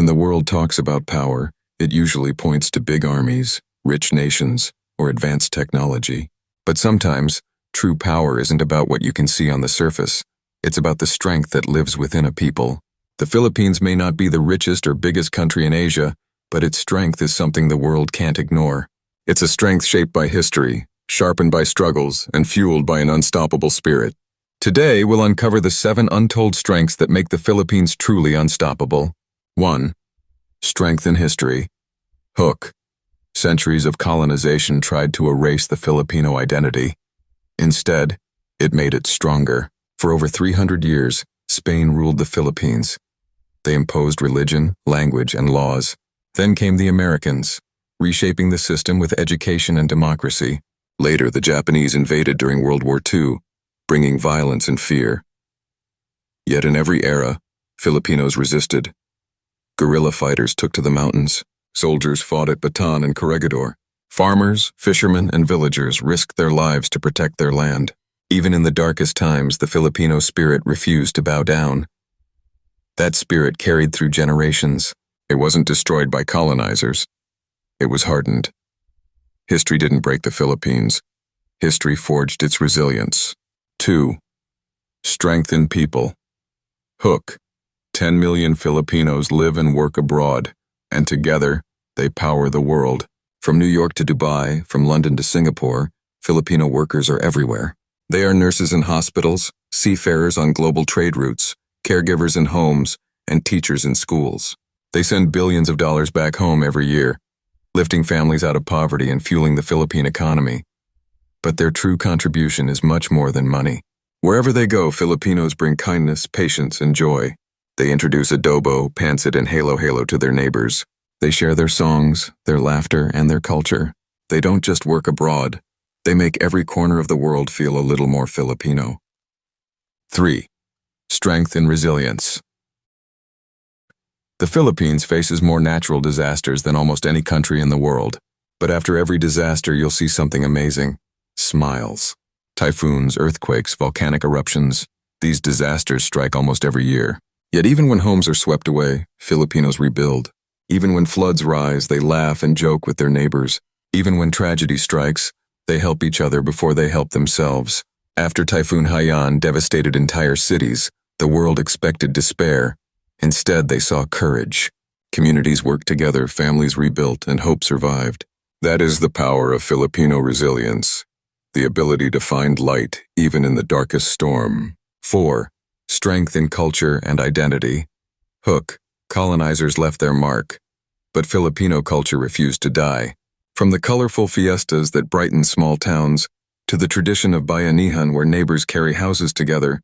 When the world talks about power, it usually points to big armies, rich nations, or advanced technology. But sometimes, true power isn't about what you can see on the surface. It's about the strength that lives within a people. The Philippines may not be the richest or biggest country in Asia, but its strength is something the world can't ignore. It's a strength shaped by history, sharpened by struggles, and fueled by an unstoppable spirit. Today, we'll uncover the 7 untold strengths that make the Philippines truly unstoppable. 1. Strength in history. Hook. Centuries of colonization tried to erase the Filipino identity. Instead, it made it stronger. For over 300 years, Spain ruled the Philippines. They imposed religion, language, and laws. Then came the Americans, reshaping the system with education and democracy. Later, the Japanese invaded during World War II, bringing violence and fear. Yet in every era, Filipinos resisted. Guerrilla fighters took to the mountains. Soldiers fought at Bataan and Corregidor. Farmers, fishermen, and villagers risked their lives to protect their land. Even in the darkest times, the Filipino spirit refused to bow down. That spirit carried through generations. It wasn't destroyed by colonizers. It was hardened. History didn't break the Philippines. History forged its resilience. 2. Strength in people. Hook. 10 million Filipinos live and work abroad, and together, they power the world. From New York to Dubai, from London to Singapore, Filipino workers are everywhere. They are nurses in hospitals, seafarers on global trade routes, caregivers in homes, and teachers in schools. They send billions of dollars back home every year, lifting families out of poverty and fueling the Philippine economy. But their true contribution is much more than money. Wherever they go, Filipinos bring kindness, patience, and joy. They introduce adobo, pancit, and halo-halo to their neighbors. They share their songs, their laughter, and their culture. They don't just work abroad. They make every corner of the world feel a little more Filipino. 3. Strength and resilience. The Philippines faces more natural disasters than almost any country in the world. But after every disaster, you'll see something amazing. Smiles. Typhoons, earthquakes, volcanic eruptions. These disasters strike almost every year. Yet even when homes are swept away, Filipinos rebuild. Even when floods rise, they laugh and joke with their neighbors. Even when tragedy strikes, they help each other before they help themselves. After Typhoon Haiyan devastated entire cities, the world expected despair. Instead, they saw courage. Communities worked together, families rebuilt, and hope survived. That is the power of Filipino resilience. The ability to find light even in the darkest storm. 4. Strength in culture and identity. Hook. Colonizers left their mark, but Filipino culture refused to die. From the colorful fiestas that brighten small towns to the tradition of bayanihan where neighbors carry houses together,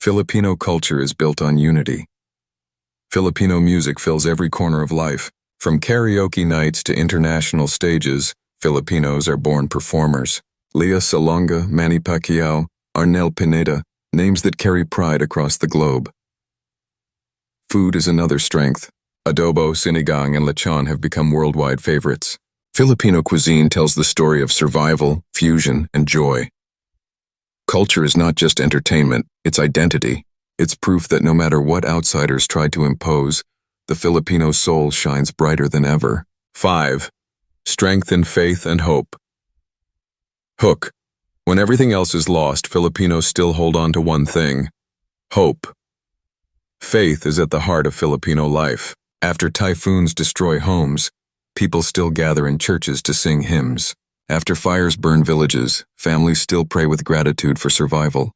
Filipino culture is built on unity. Filipino music fills every corner of life. From karaoke nights to international stages, Filipinos are born performers. Lea Salonga, Manny Pacquiao, Arnel Pineda, names that carry pride across the globe. Food is another strength. Adobo, sinigang, and lechon have become worldwide favorites. Filipino cuisine tells the story of survival, fusion, and joy. Culture is not just entertainment, it's identity. It's proof that no matter what outsiders try to impose, the Filipino soul shines brighter than ever. 5. Strength in faith and hope. Hook. When everything else is lost, Filipinos still hold on to one thing: hope. Faith is at the heart of Filipino life. After typhoons destroy homes, people still gather in churches to sing hymns. After fires burn villages, families still pray with gratitude for survival.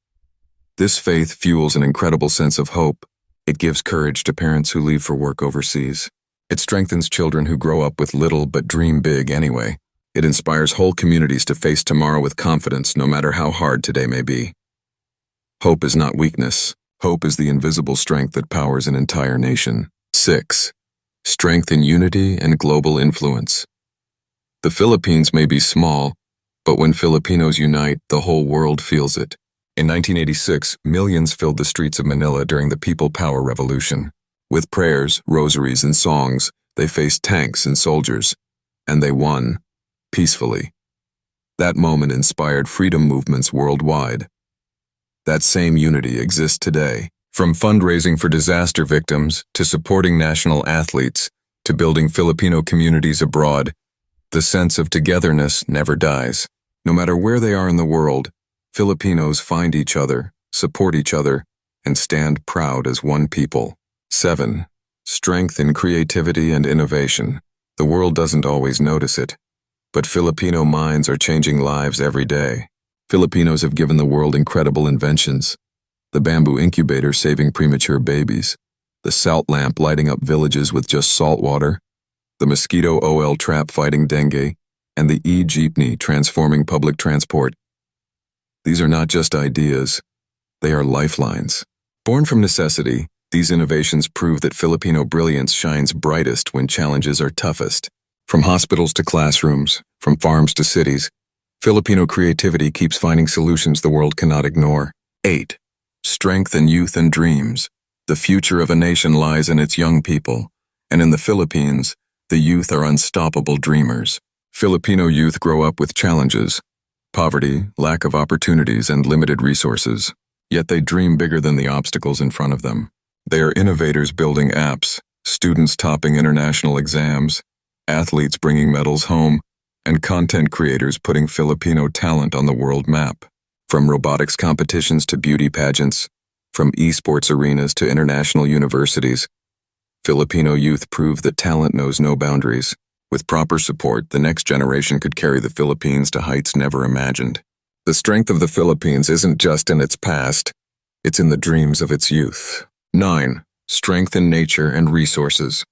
This faith fuels an incredible sense of hope. It gives courage to parents who leave for work overseas. It strengthens children who grow up with little but dream big anyway. It inspires whole communities to face tomorrow with confidence, no matter how hard today may be. Hope is not weakness. Hope is the invisible strength that powers an entire nation. 6. Strength in unity and global influence. The Philippines may be small, but when Filipinos unite, the whole world feels it. In 1986, millions filled the streets of Manila during the People Power Revolution. With prayers, rosaries, and songs, they faced tanks and soldiers, and they won, peacefully. That moment inspired freedom movements worldwide. That same unity exists today. From fundraising for disaster victims, to supporting national athletes, to building Filipino communities abroad, the sense of togetherness never dies. No matter where they are in the world, Filipinos find each other, support each other, and stand proud as one people. 7. Strength in creativity and innovation. The world doesn't always notice it, but Filipino minds are changing lives every day. Filipinos have given the world incredible inventions. The bamboo incubator saving premature babies, the salt lamp lighting up villages with just salt water, the mosquito OL trap fighting dengue, and the e-jeepney transforming public transport. These are not just ideas, they are lifelines. Born from necessity, these innovations prove that Filipino brilliance shines brightest when challenges are toughest. From hospitals to classrooms, from farms to cities, Filipino creativity keeps finding solutions the world cannot ignore. 8. Strength in youth and dreams. The future of a nation lies in its young people, and in the Philippines, the youth are unstoppable dreamers. Filipino youth grow up with challenges, poverty, lack of opportunities, and limited resources. Yet they dream bigger than the obstacles in front of them. They are innovators building apps, students topping international exams, athletes bringing medals home, and content creators putting Filipino talent on the world map. From robotics competitions to beauty pageants, from esports arenas to international universities, Filipino youth prove that talent knows no boundaries. With proper support, the next generation could carry the Philippines to heights never imagined. The strength of the Philippines isn't just in its past, it's in the dreams of its youth. 9. Strength in nature and resources.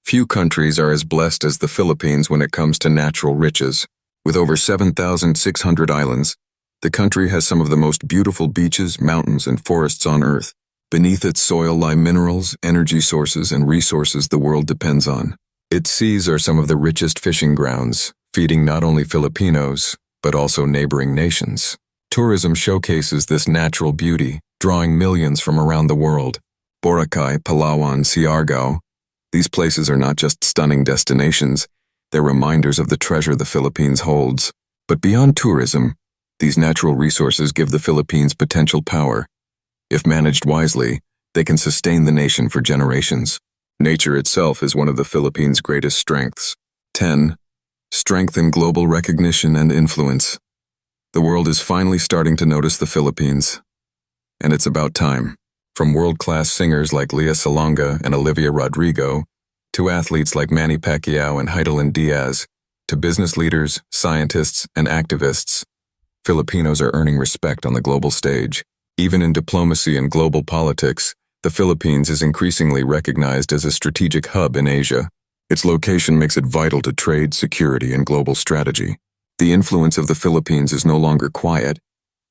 Few countries are as blessed as the Philippines when it comes to natural riches. With over 7,600 islands, the country has some of the most beautiful beaches, mountains, and forests on Earth. Beneath its soil lie minerals, energy sources, and resources the world depends on. Its seas are some of the richest fishing grounds, feeding not only Filipinos, but also neighboring nations. Tourism showcases this natural beauty, drawing millions from around the world. Boracay, Palawan, Siargao. These places are not just stunning destinations, they're reminders of the treasure the Philippines holds. But beyond tourism, these natural resources give the Philippines potential power. If managed wisely, they can sustain the nation for generations. Nature itself is one of the Philippines' greatest strengths. 10. Strength in global recognition and influence. The world is finally starting to notice the Philippines. And it's about time. From world-class singers like Lea Salonga and Olivia Rodrigo, to athletes like Manny Pacquiao and Heidelin Diaz, to business leaders, scientists, and activists, Filipinos are earning respect on the global stage. Even in diplomacy and global politics, the Philippines is increasingly recognized as a strategic hub in Asia. Its location makes it vital to trade, security, and global strategy. The influence of the Philippines is no longer quiet,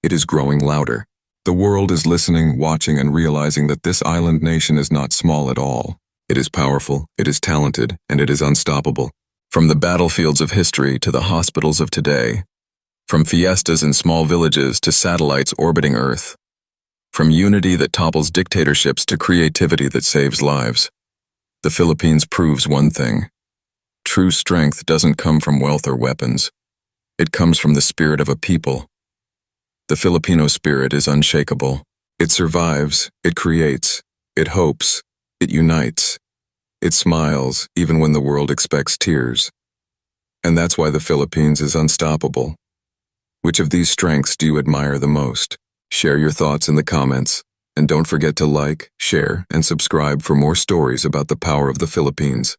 it is growing louder. The world is listening, watching, and realizing that this island nation is not small at all. It is powerful, it is talented, and it is unstoppable. From the battlefields of history to the hospitals of today, from fiestas in small villages to satellites orbiting Earth, from unity that topples dictatorships to creativity that saves lives, the Philippines proves one thing. True strength doesn't come from wealth or weapons. It comes from the spirit of a people. The Filipino spirit is unshakable. It survives, it creates, it hopes, it unites. It smiles even when the world expects tears. And that's why the Philippines is unstoppable. Which of these strengths do you admire the most? Share your thoughts in the comments, and don't forget to like, share, and subscribe for more stories about the power of the Philippines.